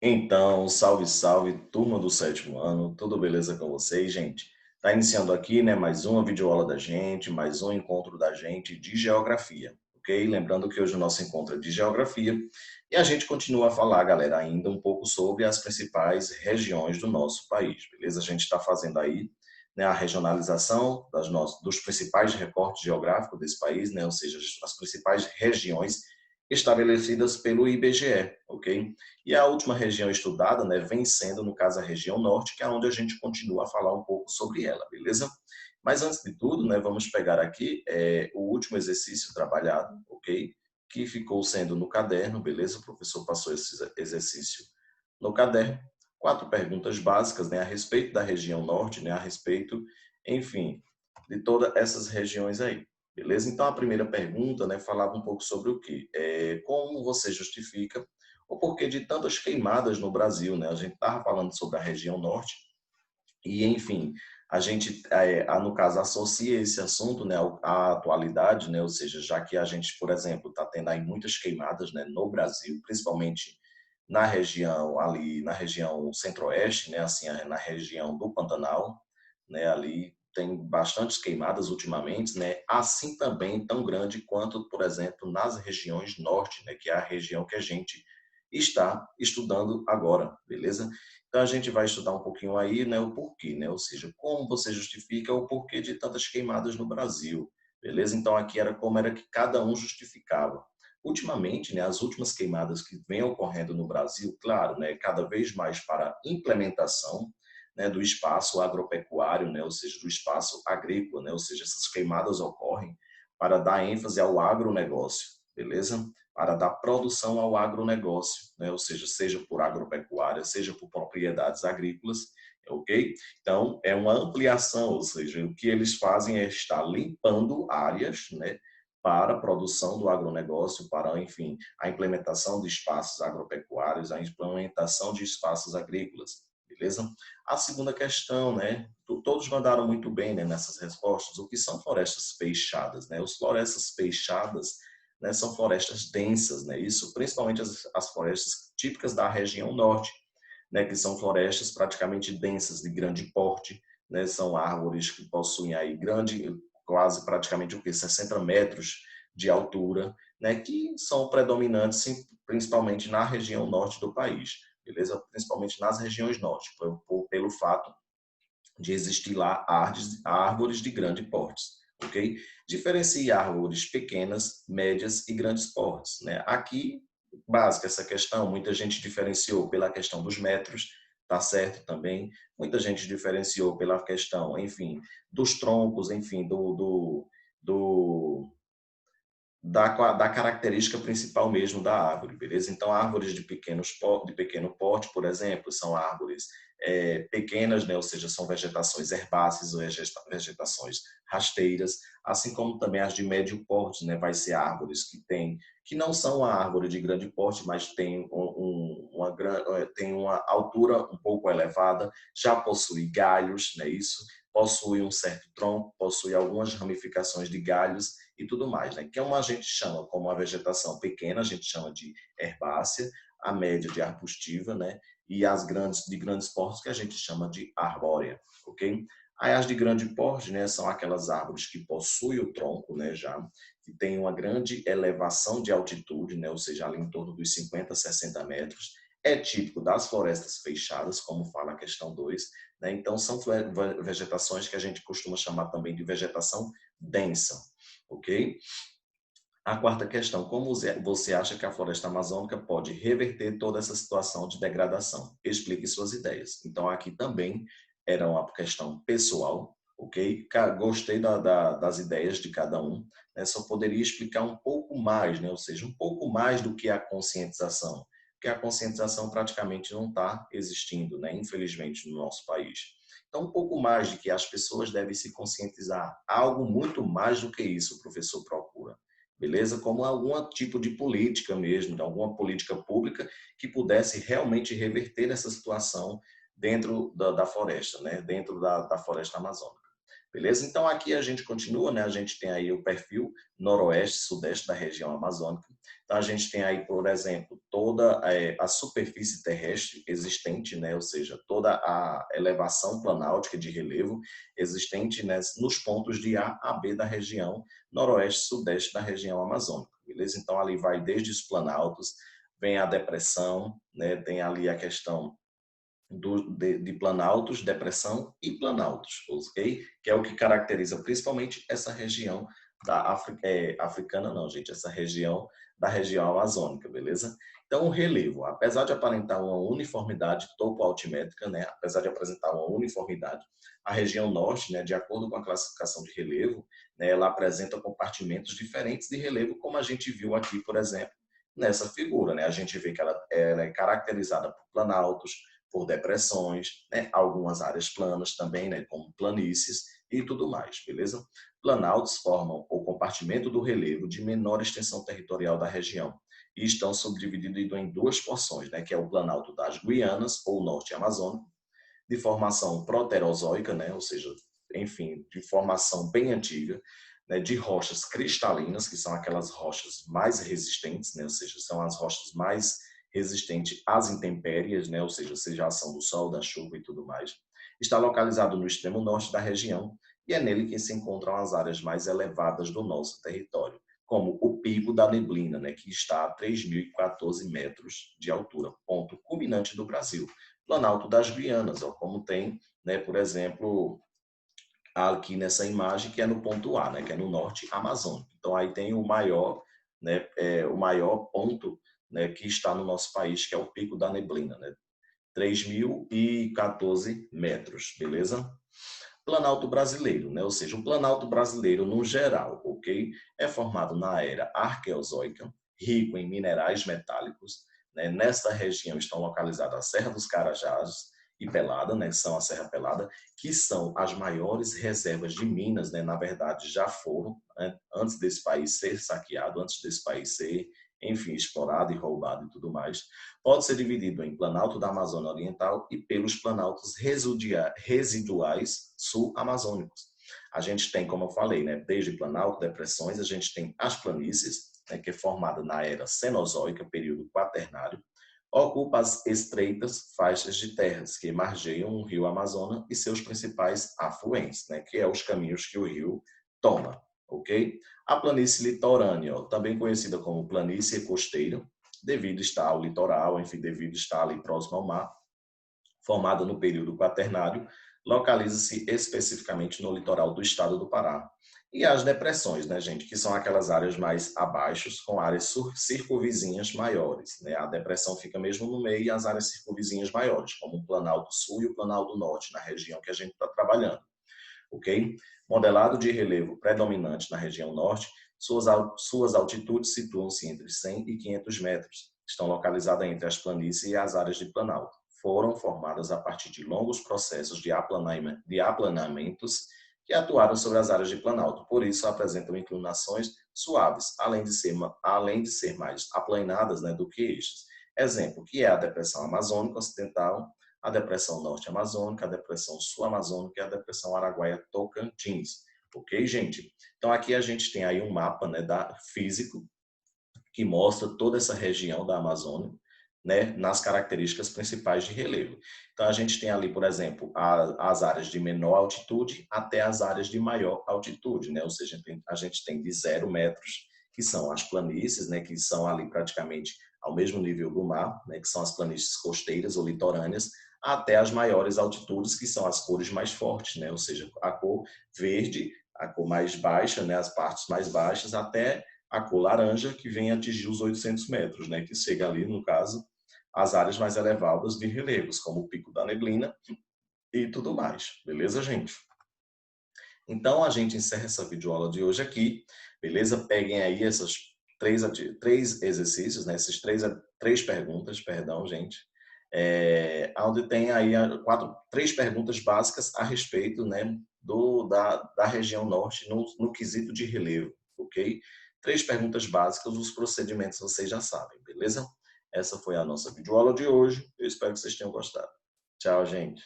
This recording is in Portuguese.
Então, salve, salve, turma do sétimo ano, tudo beleza com vocês, gente? Tá iniciando aqui, né, mais uma videoaula da gente, mais um encontro da gente de geografia, ok? Lembrando que hoje o nosso encontro é de geografia e a gente continua a falar, galera, ainda um pouco sobre as principais regiões do nosso país, beleza? A gente está fazendo aí, né, a regionalização dos principais recortes geográficos desse país, né, ou seja, as principais regiões estabelecidas pelo IBGE, ok? E a última região estudada, né, vem sendo, no caso, a região norte, que é onde a gente continua a falar um pouco sobre ela, beleza? Mas antes de tudo, né, vamos pegar aqui o último exercício trabalhado, ok? Que ficou sendo no caderno, beleza? O professor passou esse exercício no caderno. 4 perguntas básicas, né, a respeito da região norte, né, a respeito, enfim, de todas essas regiões aí. Beleza? Então, a primeira pergunta, né, falava um pouco sobre o quê? Como você justifica o porquê de tantas queimadas no Brasil, né? A gente estava falando sobre a região norte e, enfim, a gente, no caso, associa esse assunto, né, à atualidade, né? Ou seja, já que a gente, por exemplo, está tendo aí muitas queimadas, né, no Brasil, principalmente na região ali, na região centro-oeste, né, assim, na região do Pantanal, né, ali tem bastantes queimadas ultimamente, né, assim também tão grande quanto, por exemplo, nas regiões norte, né, que é a região que a gente está estudando agora, beleza? Então a gente vai estudar um pouquinho aí, né, o porquê, né, ou seja, como você justifica o porquê de tantas queimadas no Brasil, beleza? Então aqui era como era que cada um justificava. Ultimamente, né, as últimas queimadas que vêm ocorrendo no Brasil, claro, né, cada vez mais para implementação, né, do espaço agropecuário, né, ou seja, do espaço agrícola, né, ou seja, essas queimadas ocorrem para dar ênfase ao agronegócio, beleza? Para dar produção ao agronegócio, né, ou seja por agropecuária, seja por propriedades agrícolas, ok? Então, é uma ampliação, ou seja, o que eles fazem é estar limpando áreas, né, para a produção do agronegócio, para, enfim, a implementação de espaços agropecuários, a implementação de espaços agrícolas, beleza? A segunda questão, né, todos mandaram muito bem, né, nessas respostas, o que são florestas fechadas, né? As florestas fechadas, né, são florestas densas, né? Isso principalmente as florestas típicas da região norte, né, que são florestas praticamente densas, de grande porte, né? São árvores que possuem aí quase praticamente o que 60 metros de altura, né, que são predominantes principalmente na região norte do país, beleza? Principalmente nas regiões norte, pelo fato de existir lá árvores de grande porte, ok? Diferencie árvores pequenas, médias e grandes portes, né? Aqui, básica essa questão, muita gente diferenciou pela questão dos metros, tá certo também, muita gente diferenciou pela questão, enfim, dos troncos, enfim, do da característica principal mesmo da árvore, beleza? Então, árvores de pequeno porte, por exemplo, são árvores pequenas, né? Ou seja, são vegetações herbáceas ou vegetações rasteiras, assim como também as de médio porte, né? Vai ser árvores que não são a árvore de grande porte, mas tem uma altura um pouco elevada, já possui galhos, né? Isso possui um certo tronco, possui algumas ramificações de galhos e tudo mais, né? Que é uma a gente chama como a vegetação pequena, a gente chama de herbácea, a média de arbustiva, né? E as de grandes portes que a gente chama de arbórea, ok? Aí as de grande porte, né, são aquelas árvores que possuem o tronco, né, já que tem uma grande elevação de altitude, né, ou seja, ali em torno dos 50, 60 metros. É típico das florestas fechadas, como fala a questão 2, né? Então são vegetações que a gente costuma chamar também de vegetação densa, ok? A quarta questão, como você acha que a floresta amazônica pode reverter toda essa situação de degradação? Explique suas ideias. Então, aqui também era uma questão pessoal, ok? Gostei das ideias de cada um, né? Só poderia explicar um pouco mais, né? Ou seja, um pouco mais do que a conscientização, porque a conscientização praticamente não está existindo, né? Infelizmente, no nosso país. Então, um pouco mais de que as pessoas devem se conscientizar. Algo muito mais do que isso o professor procura, beleza? Como algum tipo de política mesmo, de alguma política pública que pudesse realmente reverter essa situação dentro da floresta, né? Dentro da floresta amazônica. beleza? Então aqui a gente continua, né? A gente tem aí o perfil noroeste, sudeste da região amazônica. Então a gente tem aí, por exemplo, toda a superfície terrestre existente, né? Ou seja, toda a elevação planáltica de relevo existente, né, nos pontos de A a B da região noroeste, sudeste da região amazônica, beleza? Então ali vai desde os planaltos, vem a depressão, né? Tem ali a questão de planaltos, depressão e planaltos, ok? Que é o que caracteriza principalmente essa região da africana, não, gente, essa região da região amazônica, beleza? Então, o relevo, apesar de aparentar uma uniformidade topo-altimétrica, né, apesar de apresentar uma uniformidade, a região norte, né, de acordo com a classificação de relevo, né, ela apresenta compartimentos diferentes de relevo, como a gente viu aqui, por exemplo, nessa figura, né? A gente vê que ela é caracterizada por planaltos, por depressões, né? Algumas áreas planas também, né? Como planícies e tudo mais, beleza? Planaltos formam o compartimento do relevo de menor extensão territorial da região e estão subdivididos em duas porções, né? Que é o Planalto das Guianas ou Norte Amazônico, de formação proterozoica, né? Ou seja, enfim, de formação bem antiga, né? De rochas cristalinas, que são aquelas rochas mais resistentes, né? Ou seja, são as rochas mais resistente às intempéries, né? Ou seja a ação do sol, da chuva e tudo mais. Está localizado no extremo norte da região e é nele que se encontram as áreas mais elevadas do nosso território, como o Pico da Neblina, né? Que está a 3.014 metros de altura, ponto culminante do Brasil. Planalto das Guianas, ó, como tem, né? Por exemplo, aqui nessa imagem, que é no ponto A, né, que é no norte amazônico. Então aí tem o maior, né, o maior ponto, né, que está no nosso país, que é o Pico da Neblina, né, 3.014 metros, beleza? Planalto brasileiro, né, ou seja, o Planalto brasileiro no geral, ok? É formado na era arqueozoica, rico em minerais metálicos, né? Nesta região estão localizadas a Serra dos Carajás e Pelada, né, que são a Serra Pelada, que são as maiores reservas de minas, né, na verdade já foram, né, antes desse país ser saqueado, antes desse país ser, enfim, explorado e roubado e tudo mais. Pode ser dividido em Planalto da Amazônia Oriental e pelos planaltos residuais sul-amazônicos. A gente tem, como eu falei, né, desde Planalto, depressões, a gente tem as planícies, né, que é formada na era Cenozoica, período quaternário, ocupa as estreitas faixas de terras que margeiam o rio Amazonas e seus principais afluentes, né, que é os caminhos que o rio toma, ok? A planície litorânea, também conhecida como planície costeira, devido estar ao litoral, enfim, devido estar ali próximo ao mar, formada no período quaternário, localiza-se especificamente no litoral do estado do Pará. E as depressões, né, gente, que são aquelas áreas mais abaixo, com áreas circunvizinhas maiores, né? A depressão fica mesmo no meio e as áreas circunvizinhas maiores, como o Planalto Sul e o Planalto Norte, na região que a gente está trabalhando, ok? Modelado de relevo predominante na região norte, suas altitudes situam-se entre 100 e 500 metros. Estão localizadas entre as planícies e as áreas de planalto. Foram formadas a partir de longos processos de aplanamentos que atuaram sobre as áreas de planalto. Por isso, apresentam inclinações suaves, além de ser mais aplanadas, né, do que estes. Exemplo, que é a Depressão Amazônica Ocidental, a Depressão Norte Amazônica, a Depressão Sul Amazônica e a Depressão Araguaia-Tocantins. Ok, gente? Então aqui a gente tem aí um mapa, né, físico que mostra toda essa região da Amazônia, né, nas características principais de relevo. Então a gente tem ali, por exemplo, as áreas de menor altitude até as áreas de maior altitude, né? Ou seja, a gente tem de 0 metros, que são as planícies, né, que são ali praticamente ao mesmo nível do mar, né, que são as planícies costeiras ou litorâneas, até as maiores altitudes, que são as cores mais fortes, né? Ou seja, a cor verde, a cor mais baixa, né, as partes mais baixas, até a cor laranja, que vem atingir os 800 metros, né, que chega ali, no caso, às áreas mais elevadas de relevos, como o Pico da Neblina e tudo mais. Beleza, gente? Então, a gente encerra essa videoaula de hoje aqui, beleza? Peguem aí essas três exercícios, né? Essas três perguntas, perdão, gente, onde tem aí três perguntas básicas a respeito, né, da região norte no quesito de relevo, ok? Três perguntas básicas, os procedimentos vocês já sabem, beleza? Essa foi a nossa videoaula de hoje, eu espero que vocês tenham gostado. Tchau, gente!